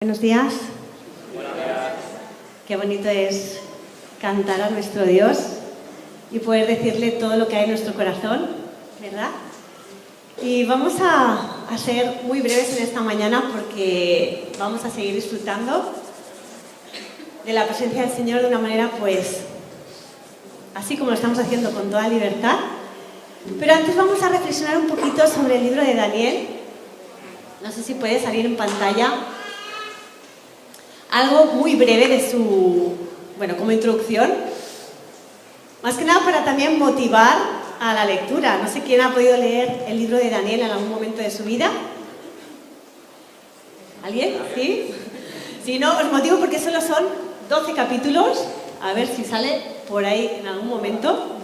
Buenos días. Qué bonito es cantar a nuestro Dios y poder decirle todo lo que hay en nuestro corazón, ¿verdad? Y vamos a ser muy breves en esta mañana porque vamos a seguir disfrutando de la presencia del Señor de una manera, pues, así como lo estamos haciendo con toda libertad. Pero antes vamos a reflexionar un poquito sobre el libro de Daniel. No sé si puede salir en pantalla. Algo muy breve de su, como introducción, más que nada para también motivar a la lectura. No sé quién ha podido leer el libro de Daniel en algún momento de su vida. ¿Alguien? ¿Sí? Si no, os motivo porque solo son 12 capítulos. A ver si sale por ahí en algún momento.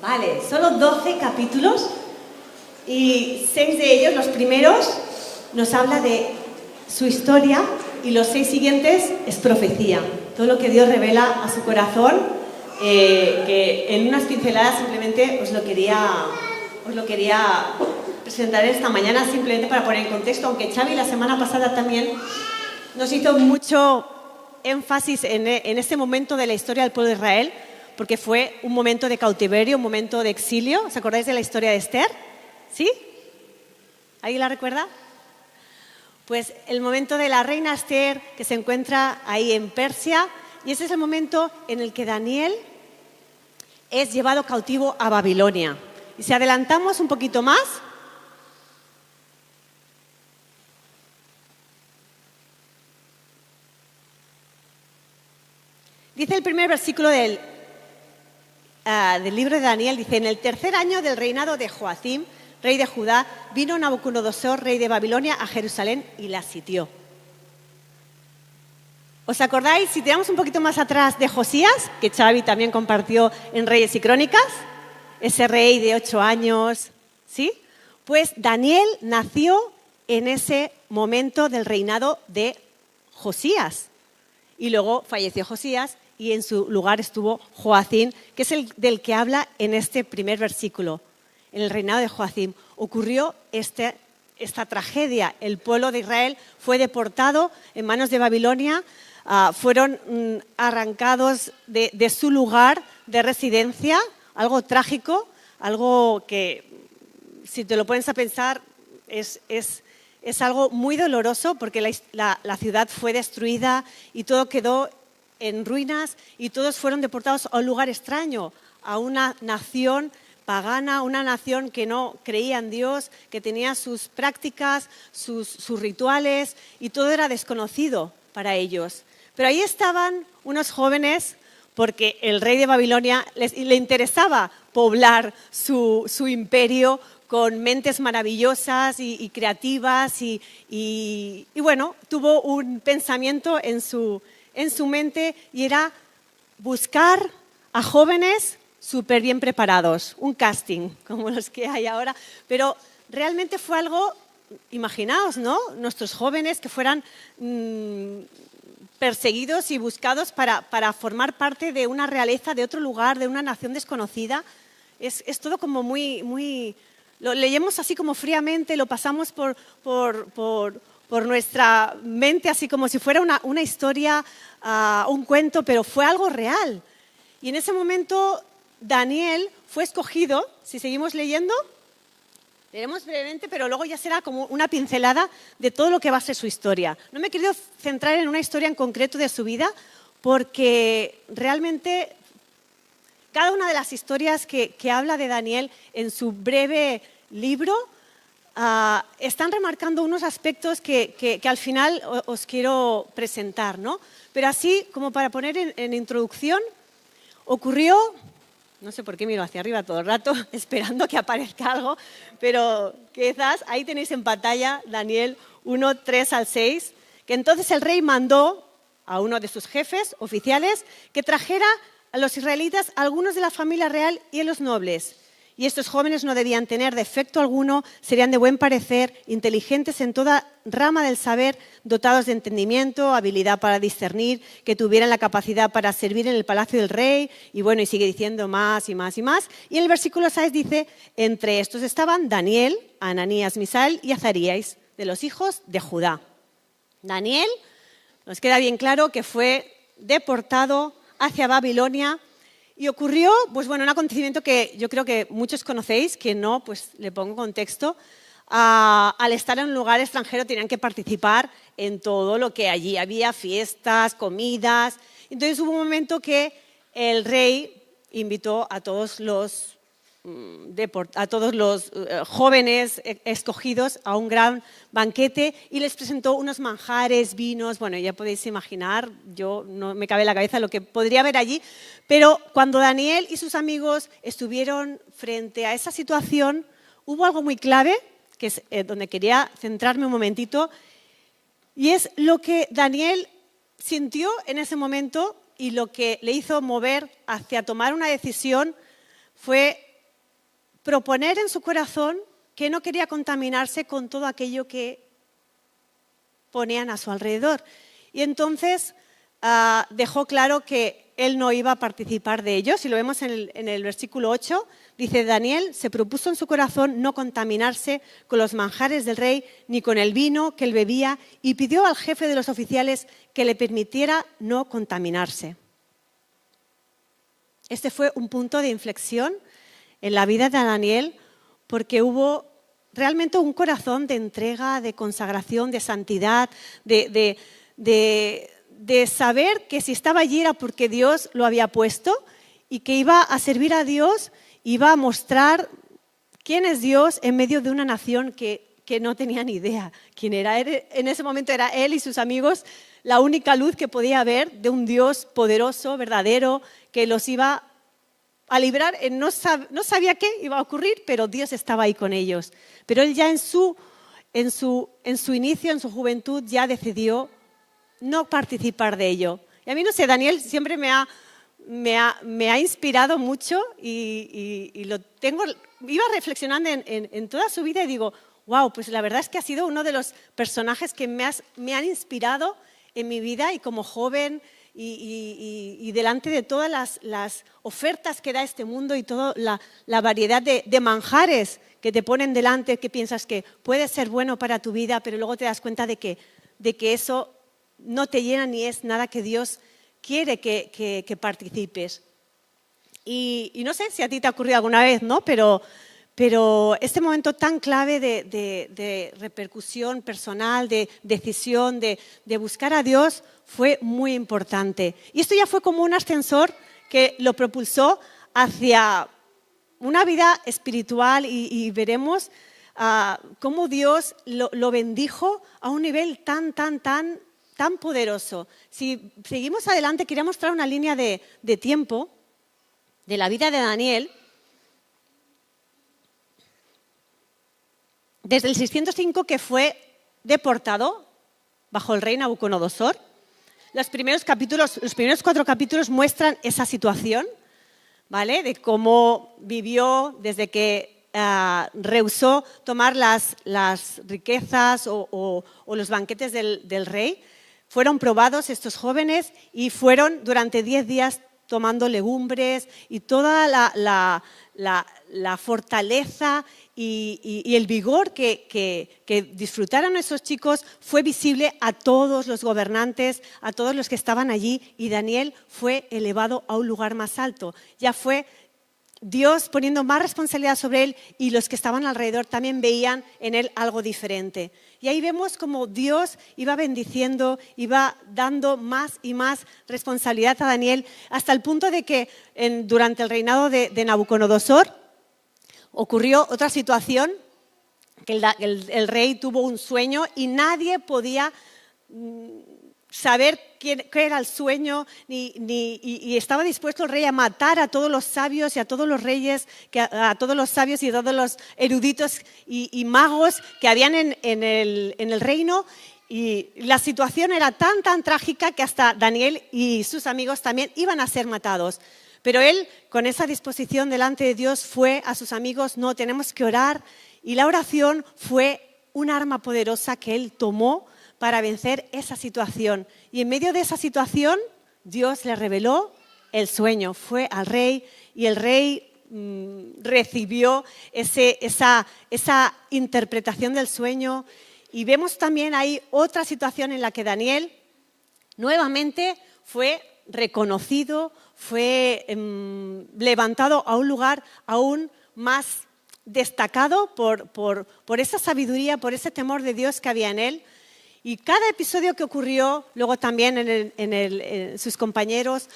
Vale, solo 12 capítulos y 6 de ellos, los primeros, nos habla de su historia y los 6 siguientes es profecía. Todo lo que Dios revela a su corazón, que en unas pinceladas simplemente os lo quería presentar esta mañana, simplemente para poner en contexto, aunque Xavi la semana pasada también nos hizo mucho énfasis en este momento de la historia del pueblo de Israel, porque fue un momento de cautiverio, un momento de exilio. ¿Os acordáis de la historia de Esther? ¿Sí? ¿Alguien la recuerda? Pues el momento de la reina Esther, que se encuentra ahí en Persia, y ese es el momento en el que Daniel es llevado cautivo a Babilonia. Y si adelantamos un poquito más, dice el primer versículo del libro de Daniel, dice: en el tercer año del reinado de Joacim, rey de Judá, vino Nabucodonosor, rey de Babilonia, a Jerusalén y la sitió. ¿Os acordáis, si tiramos un poquito más atrás, de Josías, que Xavi también compartió en Reyes y Crónicas? Ese rey de 8 años, ¿sí? Pues Daniel nació en ese momento del reinado de Josías. Y luego falleció Josías y en su lugar estuvo Joacim, que es el del que habla en este primer versículo. En el reinado de Joacim ocurrió esta tragedia. El pueblo de Israel fue deportado en manos de Babilonia, fueron arrancados de su lugar de residencia, algo trágico, algo que, si te lo pones a pensar, es algo muy doloroso, porque la ciudad fue destruida y todo quedó en ruinas y todos fueron deportados a un lugar extraño, a una nación pagana, una nación que no creía en Dios, que tenía sus prácticas, sus rituales, y todo era desconocido para ellos. Pero ahí estaban unos jóvenes, porque el rey de Babilonia le interesaba poblar su imperio con mentes maravillosas y creativas, y bueno, tuvo un pensamiento en su mente, y era buscar a jóvenes súper bien preparados, un casting como los que hay ahora, pero realmente fue algo, imaginaos, ¿no? Nuestros jóvenes que fueran perseguidos y buscados para formar parte de una realeza de otro lugar, de una nación desconocida. Es todo como muy, lo leemos así como fríamente, lo pasamos por nuestra mente así como si fuera una historia, un cuento, pero fue algo real. Y en ese momento Daniel fue escogido. Si seguimos leyendo, leeremos brevemente, pero luego ya será como una pincelada de todo lo que va a ser su historia. No me he querido centrar en una historia en concreto de su vida, porque realmente cada una de las historias que habla de Daniel en su breve libro están remarcando unos aspectos que al final os quiero presentar, ¿no? Pero así, como para poner en introducción, ocurrió. No sé por qué miro hacia arriba todo el rato, esperando que aparezca algo, pero quizás ahí tenéis en pantalla Daniel 1, 3 al 6, que entonces el rey mandó a uno de sus jefes oficiales que trajera a los israelitas, a algunos de la familia real y a los nobles. Y estos jóvenes no debían tener defecto alguno, serían de buen parecer, inteligentes en toda rama del saber, dotados de entendimiento, habilidad para discernir, que tuvieran la capacidad para servir en el palacio del rey, y bueno, y sigue diciendo más y más y más. Y en el versículo 6 dice: entre estos estaban Daniel, Ananías, Misael y Azarías, de los hijos de Judá. Daniel, nos queda bien claro que fue deportado hacia Babilonia y ocurrió, pues bueno, un acontecimiento que yo creo que muchos conocéis, que no, pues le pongo contexto. Al estar en un lugar extranjero tenían que participar en todo lo que allí había, fiestas, comidas. Entonces hubo un momento que el rey invitó a todos los jóvenes escogidos a un gran banquete y les presentó unos manjares, vinos. Bueno, ya podéis imaginar, yo no me cabe en la cabeza lo que podría haber allí, pero cuando Daniel y sus amigos estuvieron frente a esa situación, hubo algo muy clave, que es donde quería centrarme un momentito, y es lo que Daniel sintió en ese momento y lo que le hizo mover hacia tomar una decisión fue proponer en su corazón que no quería contaminarse con todo aquello que ponían a su alrededor. Y entonces dejó claro que él no iba a participar de ello. Si lo vemos en el versículo 8, dice: Daniel se propuso en su corazón no contaminarse con los manjares del rey ni con el vino que él bebía y pidió al jefe de los oficiales que le permitiera no contaminarse. Este fue un punto de inflexión en la vida de Daniel, porque hubo realmente un corazón de entrega, de consagración, de santidad, de saber que si estaba allí era porque Dios lo había puesto y que iba a servir a Dios, iba a mostrar quién es Dios en medio de una nación que no tenía ni idea quién era. En ese momento era él y sus amigos la única luz que podía haber de un Dios poderoso, verdadero, que los iba a librar. No sabía qué iba a ocurrir, pero Dios estaba ahí con ellos. Pero él ya en su inicio, en su juventud, ya decidió no participar de ello. Y a mí, no sé, Daniel siempre me ha inspirado mucho y lo tengo. Iba reflexionando en toda su vida y digo, wow, pues la verdad es que ha sido uno de los personajes que me han inspirado en mi vida y como joven y delante de todas las ofertas que da este mundo y toda la variedad de manjares que te ponen delante, que piensas que puede ser bueno para tu vida, pero luego te das cuenta de que eso no te llena ni es nada que Dios quiere que participes. Y no sé si a ti te ha ocurrido alguna vez, ¿no? Pero este momento tan clave de repercusión personal, de decisión, de buscar a Dios, fue muy importante. Y esto ya fue como un ascensor que lo propulsó hacia una vida espiritual y veremos cómo Dios lo bendijo a un nivel tan poderoso. Si seguimos adelante, quería mostrar una línea de tiempo de la vida de Daniel. Desde el 605, que fue deportado bajo el rey Nabucodonosor, los primeros 4 capítulos muestran esa situación, ¿vale? De cómo vivió desde que rehusó tomar las riquezas o los banquetes del rey. Fueron probados estos jóvenes y fueron durante 10 días tomando legumbres y toda la fortaleza y el vigor que disfrutaron esos chicos fue visible a todos los gobernantes, a todos los que estaban allí, y Daniel fue elevado a un lugar más alto. Ya fue Dios poniendo más responsabilidad sobre él y los que estaban alrededor también veían en él algo diferente. Y ahí vemos cómo Dios iba bendiciendo, iba dando más y más responsabilidad a Daniel, hasta el punto de que durante el reinado de Nabucodonosor ocurrió otra situación, que el rey tuvo un sueño y nadie podía saber qué era el sueño, y estaba dispuesto el rey a matar a todos los sabios y a todos los reyes, a todos los sabios y a todos los eruditos y magos que habían en el reino. Y la situación era tan trágica que hasta Daniel y sus amigos también iban a ser matados. Pero él, con esa disposición delante de Dios, fue a sus amigos: no, tenemos que orar. Y la oración fue un arma poderosa que él tomó para vencer esa situación. Y en medio de esa situación, Dios le reveló el sueño. Fue al rey y el rey recibió esa interpretación del sueño Y vemos también ahí otra situación en la que Daniel nuevamente fue reconocido, fue levantado a un lugar aún más destacado por esa sabiduría, por ese temor de Dios que había en él. Y cada episodio que ocurrió, luego también sus compañeros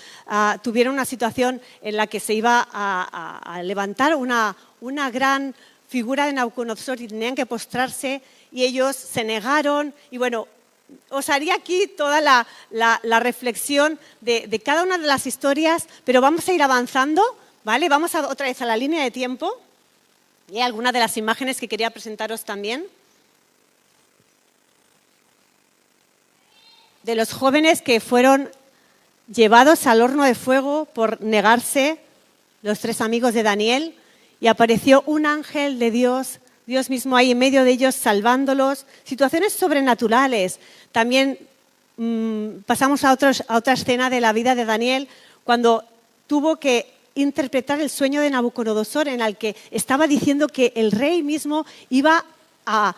tuvieron una situación en la que se iba a levantar una gran figura de Nabucodonosor y tenían que postrarse y ellos se negaron. Y bueno, os haría aquí toda la reflexión de cada una de las historias, pero vamos a ir avanzando, ¿vale? Vamos otra vez a la línea de tiempo y algunas de las imágenes que quería presentaros también. De los jóvenes que fueron llevados al horno de fuego por negarse, los 3 amigos de Daniel, y apareció un ángel de Dios, Dios mismo ahí en medio de ellos salvándolos. Situaciones sobrenaturales. También pasamos a otra escena de la vida de Daniel, cuando tuvo que interpretar el sueño de Nabucodonosor, en el que estaba diciendo que el rey mismo iba a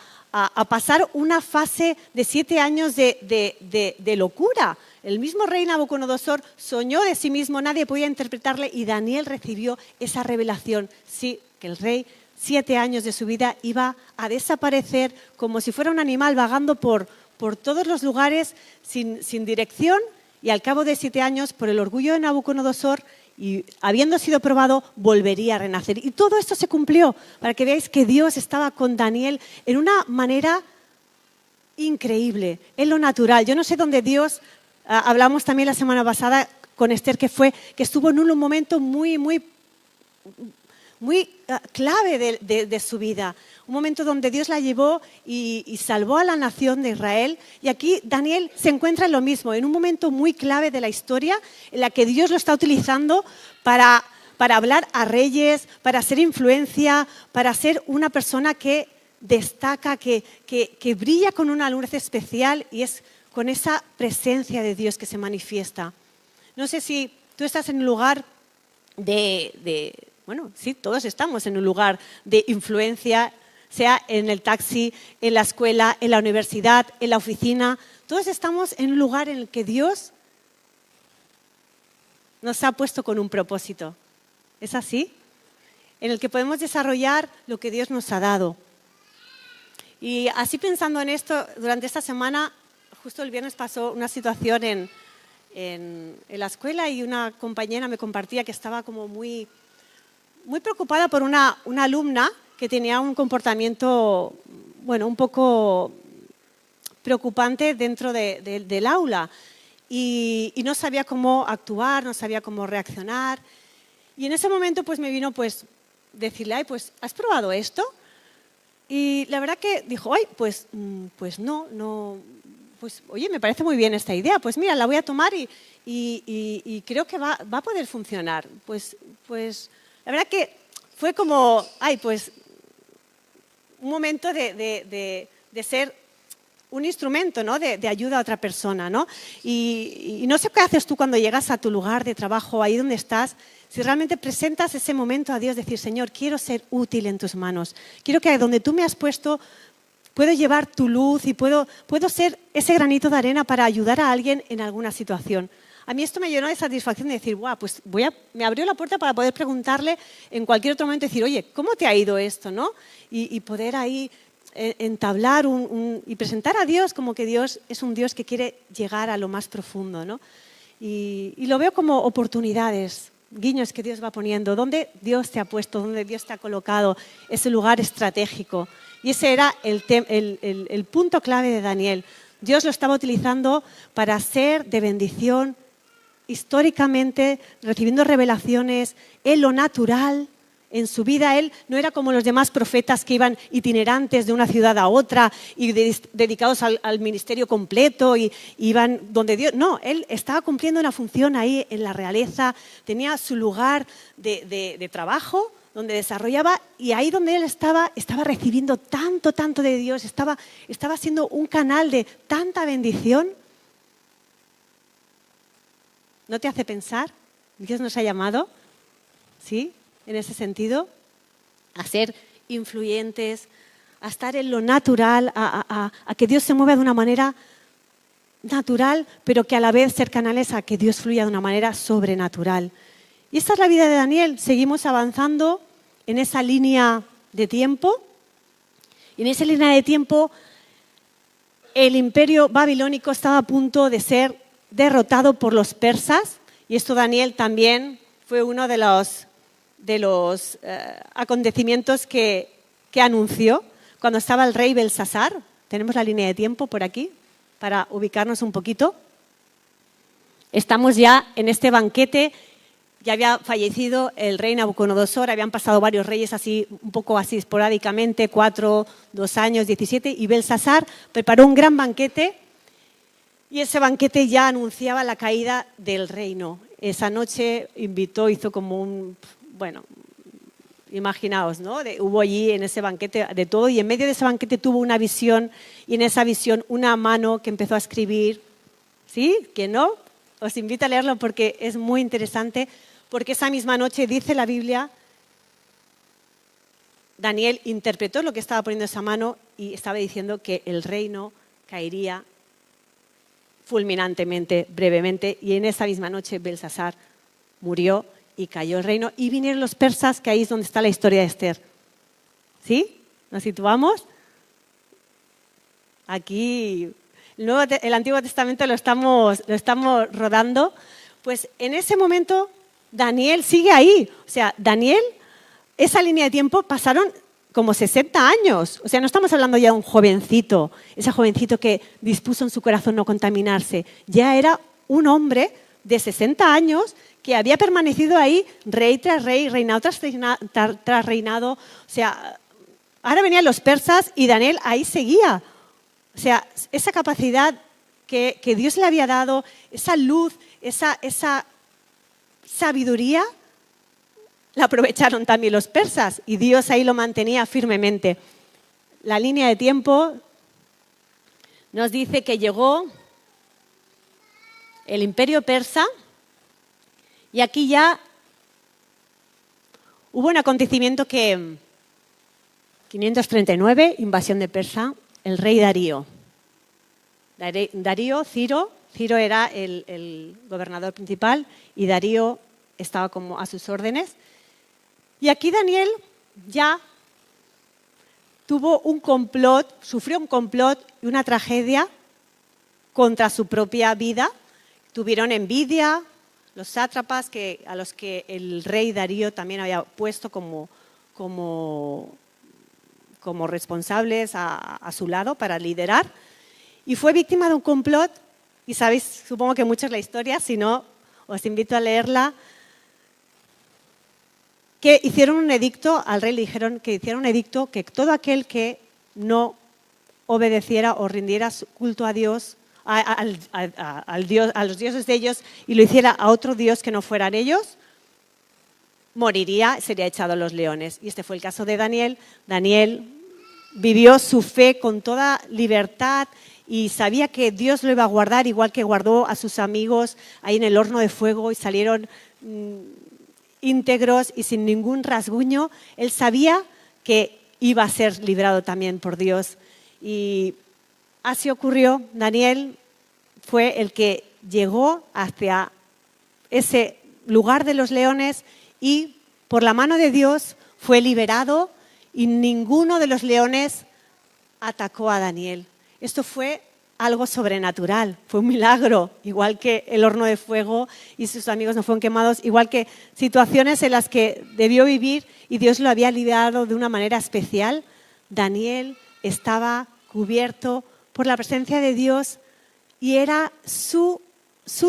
pasar una fase de 7 años de locura. El mismo rey Nabucodonosor soñó de sí mismo, nadie podía interpretarle y Daniel recibió esa revelación. Sí, que el rey 7 años de su vida iba a desaparecer como si fuera un animal vagando por todos los lugares sin dirección, y al cabo de 7 años, por el orgullo de Nabucodonosor y habiendo sido probado, volvería a renacer. Y todo esto se cumplió, para que veáis que Dios estaba con Daniel en una manera increíble, en lo natural. Yo no sé dónde Dios, hablamos también la semana pasada con Esther, que estuvo en un momento muy clave de su vida. Un momento donde Dios la llevó y salvó a la nación de Israel. Y aquí Daniel se encuentra en lo mismo, en un momento muy clave de la historia, en la que Dios lo está utilizando para hablar a reyes, para hacer influencia, para ser una persona que destaca, que brilla con una luz especial, y es con esa presencia de Dios que se manifiesta. No sé si tú estás en un lugar bueno, sí, todos estamos en un lugar de influencia, sea en el taxi, en la escuela, en la universidad, en la oficina. Todos estamos en un lugar en el que Dios nos ha puesto con un propósito. ¿Es así? En el que podemos desarrollar lo que Dios nos ha dado. Y así pensando en esto, durante esta semana, justo el viernes pasó una situación en la escuela y una compañera me compartía que estaba como muy preocupada por una alumna que tenía un comportamiento, bueno, un poco preocupante dentro del aula y no sabía cómo actuar, no sabía cómo reaccionar. Y en ese momento pues me vino decirle, ay, pues, ¿has probado esto? Y la verdad que dijo, ay, pues no, pues oye, me parece muy bien esta idea, pues mira, la voy a tomar y creo que va a poder funcionar. Pues la verdad que fue como, ay, pues un momento de ser un instrumento, ¿no? de ayuda a otra persona, ¿no? Y no sé qué haces tú cuando llegas a tu lugar de trabajo, ahí donde estás, si realmente presentas ese momento a Dios, decir, Señor, quiero ser útil en tus manos. Quiero que donde tú me has puesto, puedo llevar tu luz y puedo ser ese granito de arena para ayudar a alguien en alguna situación. A mí esto me llenó de satisfacción de decir, guau, pues me abrió la puerta para poder preguntarle en cualquier otro momento, decir, oye, ¿cómo te ha ido esto? ¿No? Y poder ahí entablar y presentar a Dios como que Dios es un Dios que quiere llegar a lo más profundo, ¿no? Y lo veo como oportunidades, guiños que Dios va poniendo, donde Dios te ha puesto, donde Dios te ha colocado, ese lugar estratégico. Y ese era el punto clave de Daniel. Dios lo estaba utilizando para ser de bendición históricamente, recibiendo revelaciones en lo natural. En su vida él no era como los demás profetas que iban itinerantes de una ciudad a otra y dedicados al ministerio completo y iban donde Dios. No, él estaba cumpliendo una función ahí en la realeza, tenía su lugar de trabajo donde desarrollaba, y ahí donde él estaba recibiendo tanto de Dios, estaba siendo un canal de tanta bendición. ¿No te hace pensar? Dios nos ha llamado, ¿sí? En ese sentido, a ser influyentes, a estar en lo natural, a que Dios se mueva de una manera natural, pero que a la vez ser canales a que Dios fluya de una manera sobrenatural. Y esta es la vida de Daniel. Seguimos avanzando en esa línea de tiempo. Y en esa línea de tiempo, el imperio babilónico estaba a punto de ser derrotado por los persas. Y esto Daniel también fue uno de los acontecimientos que anunció cuando estaba el rey Belsasar. Tenemos la línea de tiempo por aquí para ubicarnos un poquito. Estamos ya en este banquete. Ya había fallecido el rey Nabucodonosor, habían pasado varios reyes así, un poco así esporádicamente, 4, 2 años, 17, y Belsasar preparó un gran banquete y ese banquete ya anunciaba la caída del reino. Esa noche hizo como imaginaos, ¿no? Hubo allí en ese banquete de todo y en medio de ese banquete tuvo una visión y en esa visión una mano que empezó a escribir. ¿Sí? ¿Que no? Os invito a leerlo porque es muy interesante, porque esa misma noche, dice la Biblia, Daniel interpretó lo que estaba poniendo esa mano y estaba diciendo que el reino caería fulminantemente, brevemente, y en esa misma noche Belsasar murió y cayó el reino, y vinieron los persas, que ahí es donde está la historia de Esther. ¿Sí? ¿Nos situamos? Aquí el Antiguo Testamento lo estamos rodando. Pues en ese momento Daniel sigue ahí. O sea, Daniel, esa línea de tiempo pasaron como 60 años. O sea, no estamos hablando ya de un jovencito, ese jovencito que dispuso en su corazón no contaminarse. Ya era un hombre de 60 años que había permanecido ahí rey tras rey, reinado tras reinado. O sea, ahora venían los persas y Daniel ahí seguía. O sea, esa capacidad que Dios le había dado, esa luz, esa sabiduría, la aprovecharon también los persas y Dios ahí lo mantenía firmemente. La línea de tiempo nos dice que llegó el imperio persa y aquí ya hubo un acontecimiento que 539, invasión de Persa, el rey Darío. Ciro era el gobernador principal y Darío estaba como a sus órdenes. Y aquí Daniel ya sufrió un complot y una tragedia contra su propia vida. Tuvieron envidia los sátrapas a los que el rey Darío también había puesto como responsables a su lado para liderar. Y fue víctima de un complot, y sabéis, supongo que muchos la historia, si no, os invito a leerla, que hicieron un edicto, al rey le dijeron que hiciera un edicto que todo aquel que no obedeciera o rindiera culto a Dios, a los dioses de ellos, y lo hiciera a otro dios que no fueran ellos, moriría, sería echado a los leones. Y este fue el caso de Daniel. Daniel vivió su fe con toda libertad y sabía que Dios lo iba a guardar, igual que guardó a sus amigos ahí en el horno de fuego y salieron íntegros y sin ningún rasguño. Él sabía que iba a ser librado también por Dios. Y así ocurrió. Daniel fue el que llegó hacia ese lugar de los leones y por la mano de Dios fue liberado y ninguno de los leones atacó a Daniel. Esto fue algo sobrenatural, fue un milagro, igual que el horno de fuego y sus amigos no fueron quemados, igual que situaciones en las que debió vivir y Dios lo había liberado de una manera especial. Daniel estaba cubierto por la presencia de Dios y era su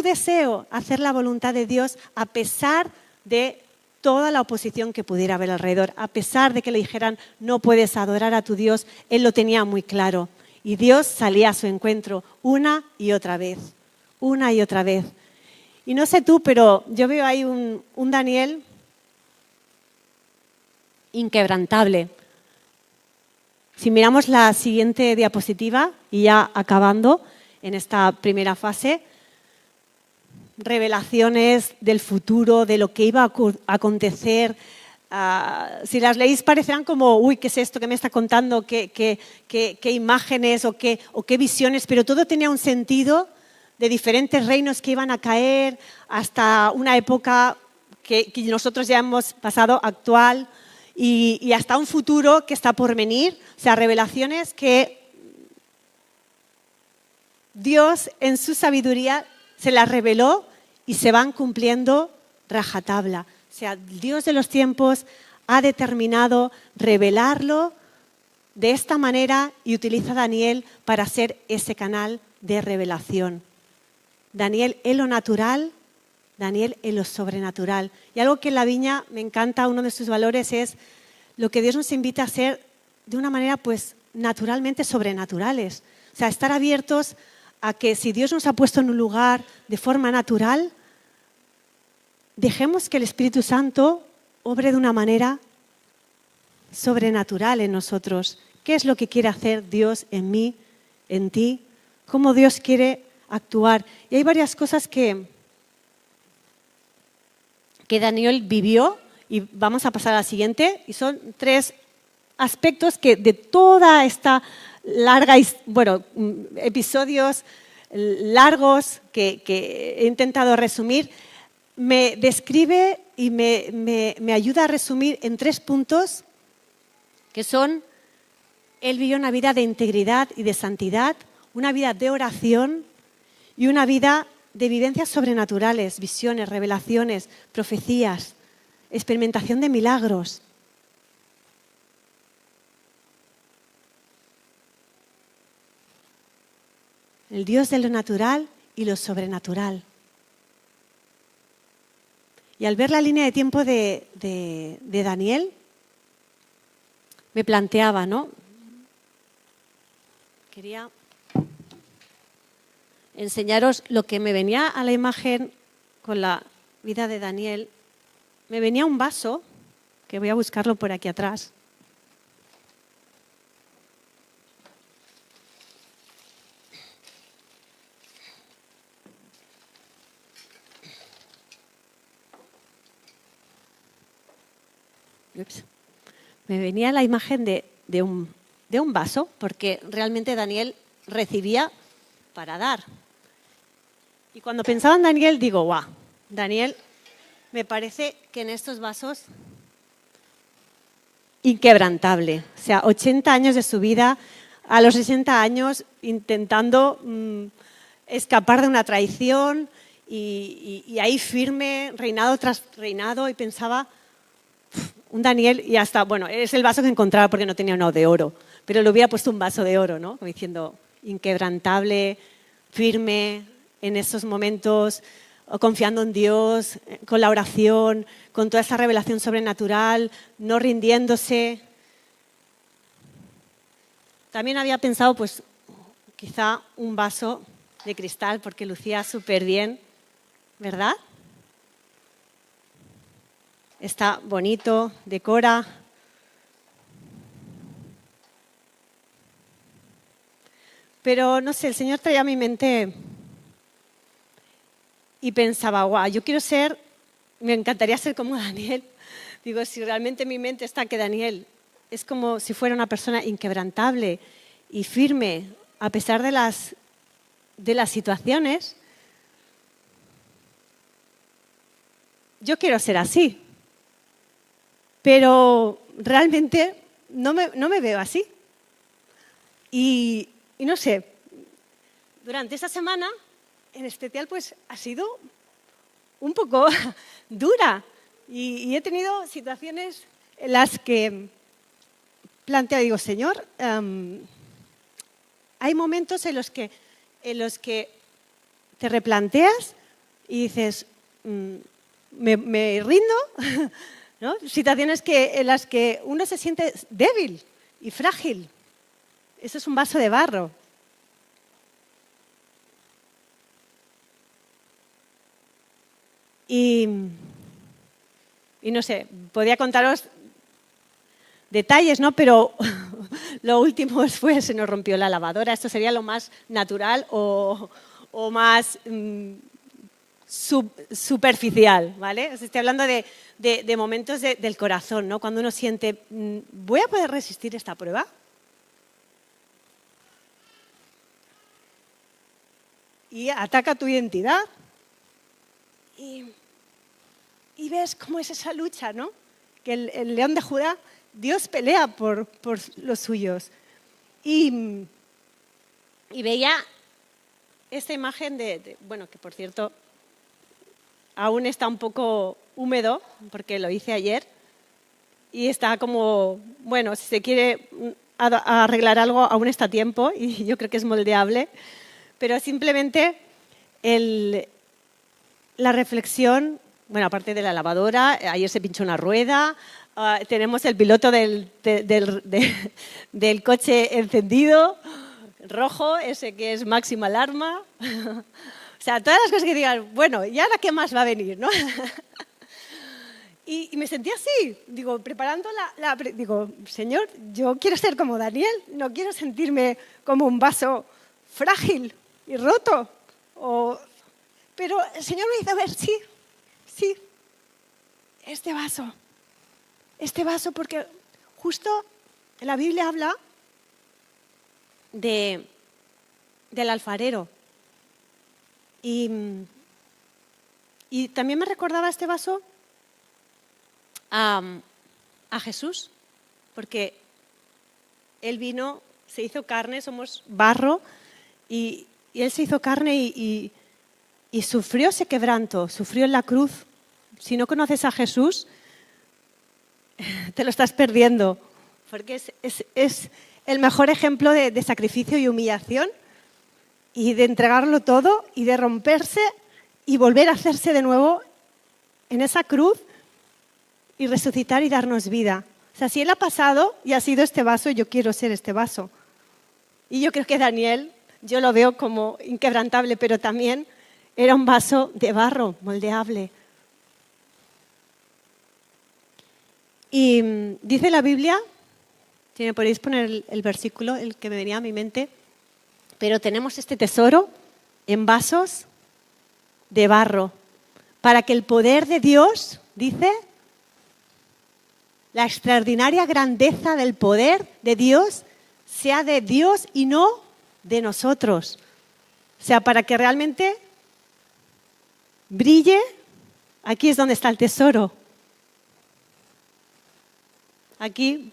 deseo hacer la voluntad de Dios a pesar de toda la oposición que pudiera haber alrededor. A pesar de que le dijeran no puedes adorar a tu Dios, él lo tenía muy claro. Y Dios salía a su encuentro una y otra vez. Una y otra vez. Y no sé tú, pero yo veo ahí un Daniel inquebrantable. Si miramos la siguiente diapositiva, y ya acabando en esta primera fase, revelaciones del futuro, de lo que iba a acontecer, si las leéis parecerán como, uy, ¿qué es esto que me está contando? ¿Qué imágenes o qué visiones? Pero todo tenía un sentido de diferentes reinos que iban a caer hasta una época que nosotros ya hemos pasado actual y hasta un futuro que está por venir. O sea, revelaciones que Dios en su sabiduría se las reveló y se van cumpliendo rajatabla. O sea, Dios de los tiempos ha determinado revelarlo de esta manera y utiliza a Daniel para ser ese canal de revelación. Daniel en lo natural, Daniel en lo sobrenatural. Y algo que en la viña me encanta, uno de sus valores es lo que Dios nos invita a hacer de una manera pues naturalmente sobrenaturales. O sea, estar abiertos a que si Dios nos ha puesto en un lugar de forma natural, dejemos que el Espíritu Santo obre de una manera sobrenatural en nosotros. ¿Qué es lo que quiere hacer Dios en mí, en ti? ¿Cómo Dios quiere actuar? Y hay varias cosas que Daniel vivió y vamos a pasar a la siguiente. Y son 3 aspectos que de toda esta larga, episodios largos que he intentado resumir, me describe y me ayuda a resumir en 3 puntos que son: él vivió una vida de integridad y de santidad, una vida de oración y una vida de vivencias sobrenaturales, visiones, revelaciones, profecías, experimentación de milagros. El Dios de lo natural y lo sobrenatural. Y al ver la línea de tiempo de Daniel, me planteaba, ¿no? Quería enseñaros lo que me venía a la imagen con la vida de Daniel. Me venía un vaso, que voy a buscarlo por aquí atrás. Ups. Me venía la imagen de un vaso, porque realmente Daniel recibía para dar. Y cuando pensaba en Daniel, digo, guau, Daniel, me parece que en estos vasos, inquebrantable. O sea, 80 años de su vida, a los 60 años intentando escapar de una traición y ahí firme, reinado tras reinado, y pensaba, un Daniel, y hasta, bueno, es el vaso que encontraba porque no tenía uno de oro, pero le hubiera puesto un vaso de oro, ¿no? Como diciendo, inquebrantable, firme en esos momentos, confiando en Dios, con la oración, con toda esa revelación sobrenatural, no rindiéndose. También había pensado, pues, quizá un vaso de cristal, porque lucía súper bien, ¿verdad? Está bonito, decora. Pero, no sé, el Señor traía a mi mente y pensaba, guau, yo quiero ser, me encantaría ser como Daniel. Digo, si realmente en mi mente está que Daniel es como si fuera una persona inquebrantable y firme a pesar de las situaciones, yo quiero ser así. Pero realmente no me veo así. Y no sé, durante esta semana, en especial, pues ha sido un poco dura. Y he tenido situaciones en las que planteo, digo, Señor, hay momentos en los que te replanteas y dices, me rindo, ¿no? Situaciones en las que uno se siente débil y frágil. Eso es un vaso de barro. Y no sé, podía contaros detalles, ¿no? Pero lo último fue, se nos rompió la lavadora. Esto sería lo más natural o más superficial, ¿vale? Os estoy hablando de momentos del corazón, ¿no? Cuando uno siente, ¿voy a poder resistir esta prueba? Y ataca tu identidad. Y ves cómo es esa lucha, ¿no? Que el león de Judá, Dios pelea por los suyos. Y veía esta imagen bueno, que por cierto aún está un poco húmedo, porque lo hice ayer, y está como, bueno, si se quiere arreglar algo, aún está a tiempo, y yo creo que es moldeable, pero simplemente la reflexión, bueno, aparte de la lavadora, ayer se pinchó una rueda, tenemos el piloto del coche encendido, rojo, ese que es máxima alarma. O sea, todas las cosas que digan, bueno, ¿y ahora qué más va a venir, no? Y me sentí así, digo, preparando digo, Señor, yo quiero ser como Daniel, no quiero sentirme como un vaso frágil y roto. Pero el Señor me hizo ver, sí, este vaso, porque justo la Biblia habla del alfarero. Y también me recordaba este vaso a Jesús, porque Él vino, se hizo carne, somos barro, y Él se hizo carne y sufrió ese quebranto, sufrió en la cruz. Si no conoces a Jesús, te lo estás perdiendo, porque es el mejor ejemplo de sacrificio y humillación, y de entregarlo todo y de romperse y volver a hacerse de nuevo en esa cruz y resucitar y darnos vida. O sea, si Él ha pasado y ha sido este vaso, yo quiero ser este vaso. Y yo creo que Daniel, yo lo veo como inquebrantable, pero también era un vaso de barro, moldeable. Y dice la Biblia, si me podéis poner el versículo, el que me venía a mi mente, pero tenemos este tesoro en vasos de barro, para que el poder de Dios, dice, la extraordinaria grandeza del poder de Dios sea de Dios y no de nosotros. O sea, para que realmente brille, aquí es donde está el tesoro. Aquí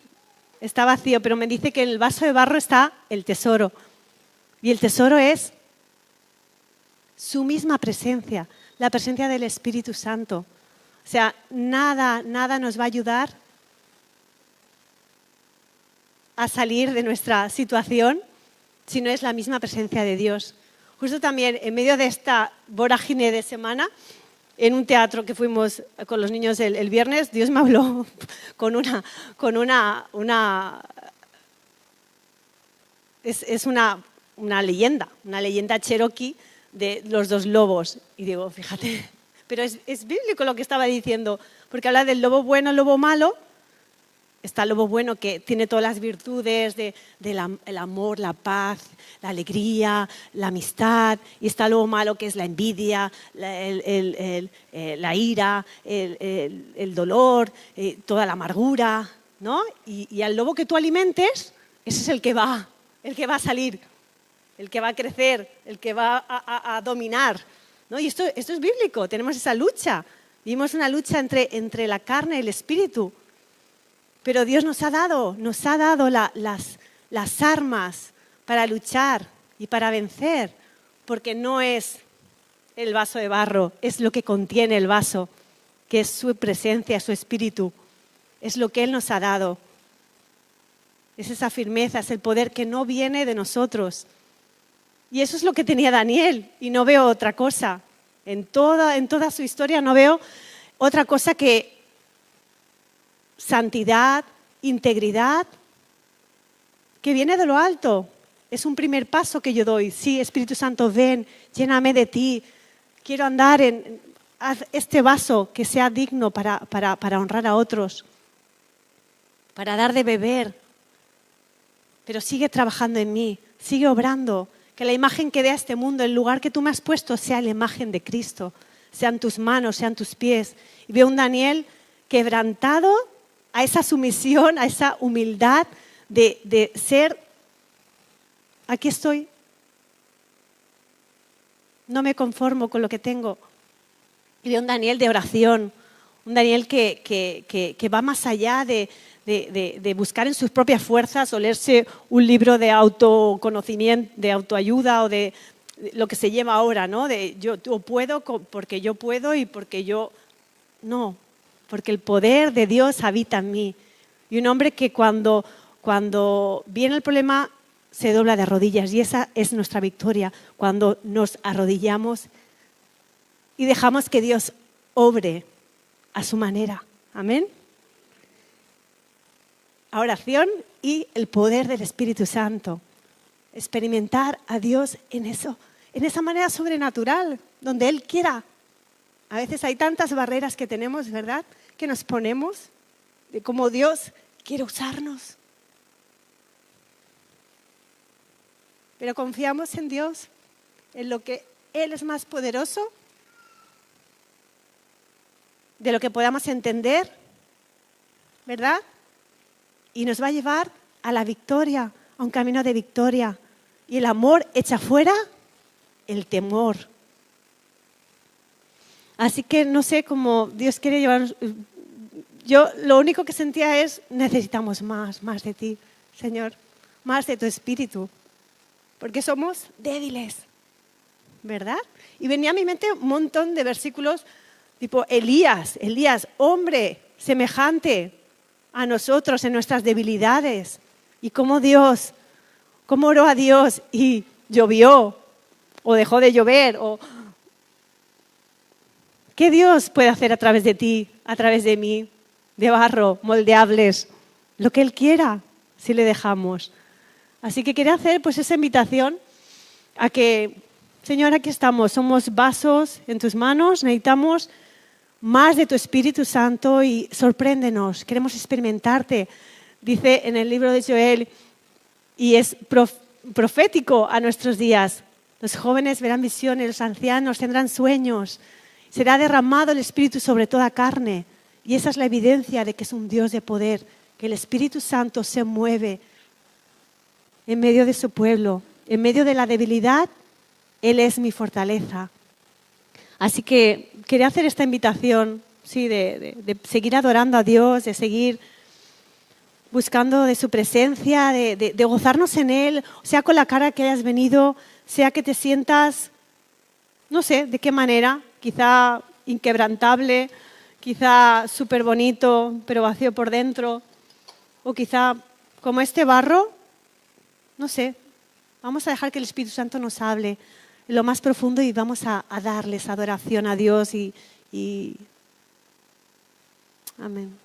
está vacío, pero me dice que en el vaso de barro está el tesoro. Y el tesoro es su misma presencia, la presencia del Espíritu Santo. O sea, nada nos va a ayudar a salir de nuestra situación si no es la misma presencia de Dios. Justo también en medio de esta vorágine de semana, en un teatro que fuimos con los niños el viernes, Dios me habló con una leyenda cherokee de los dos lobos. Y digo, fíjate, pero es bíblico lo que estaba diciendo, porque habla del lobo bueno, lobo malo. Está el lobo bueno que tiene todas las virtudes del amor, la paz, la alegría, la amistad. Y está el lobo malo que es la envidia, la ira, el dolor, toda la amargura, ¿no? Y al lobo que tú alimentes, ese es el que va a salir, el que va a crecer, el que va a dominar, ¿no? Y esto es bíblico, tenemos esa lucha. Vivimos una lucha entre la carne y el espíritu. Pero Dios nos ha dado las armas para luchar y para vencer, porque no es el vaso de barro, es lo que contiene el vaso, que es su presencia, su espíritu, es lo que Él nos ha dado. Es esa firmeza, es el poder que no viene de nosotros. Y eso es lo que tenía Daniel, y no veo otra cosa. En toda su historia no veo otra cosa que santidad, integridad, que viene de lo alto. Es un primer paso que yo doy. Sí, Espíritu Santo, ven, lléname de ti. Quiero andar en este vaso que sea digno para honrar a otros, para dar de beber. Pero sigue trabajando en mí, sigue obrando. Que la imagen que dé a este mundo, el lugar que tú me has puesto, sea la imagen de Cristo. sean tus manos, sean tus pies. Y veo un Daniel quebrantado a esa sumisión, a esa humildad de ser, aquí estoy, no me conformo con lo que tengo. Y veo un Daniel de oración, un Daniel que va más allá de buscar en sus propias fuerzas o leerse un libro de autoconocimiento, de autoayuda o de lo que se lleva ahora, ¿no? De yo puedo porque yo puedo y porque yo... No, porque el poder de Dios habita en mí. Y un hombre que cuando viene el problema se dobla de rodillas, y esa es nuestra victoria, cuando nos arrodillamos y dejamos que Dios obre a su manera. Amén. A oración y el poder del Espíritu Santo. Experimentar a Dios en eso, en esa manera sobrenatural, donde Él quiera. A veces hay tantas barreras que tenemos, ¿verdad?, que nos ponemos de cómo Dios quiere usarnos. Pero confiamos en Dios, en lo que Él es más poderoso de lo que podamos entender, ¿verdad? Y nos va a llevar a la victoria, a un camino de victoria. Y el amor echa fuera el temor. Así que no sé cómo Dios quiere llevarnos. Yo lo único que sentía es, necesitamos más de ti, Señor, más de tu Espíritu, porque somos débiles, ¿verdad? Y venía a mi mente un montón de versículos tipo Elías, hombre semejante a nosotros en nuestras debilidades, y cómo oró a Dios y llovió o dejó de llover, o ¿qué Dios puede hacer a través de ti, a través de mí, de barro, moldeables? Lo que Él quiera, si le dejamos. Así que quería hacer pues esa invitación a que, Señor, aquí estamos, somos vasos en tus manos, necesitamos más de tu Espíritu Santo y sorpréndenos, queremos experimentarte. Dice en el libro de Joel, y es profético a nuestros días, los jóvenes verán visiones, los ancianos tendrán sueños, será derramado el Espíritu sobre toda carne. Y esa es la evidencia de que es un Dios de poder, que el Espíritu Santo se mueve en medio de su pueblo, en medio de la debilidad. Él es mi fortaleza. Así que quería hacer esta invitación, sí, de seguir adorando a Dios, de seguir buscando de su presencia, de gozarnos en Él, sea con la cara que hayas venido, sea que te sientas, no sé de qué manera, quizá inquebrantable, quizá súper bonito, pero vacío por dentro, o quizá como este barro, no sé. Vamos a dejar que el Espíritu Santo nos hable en lo más profundo y vamos a darles adoración a Dios y amén.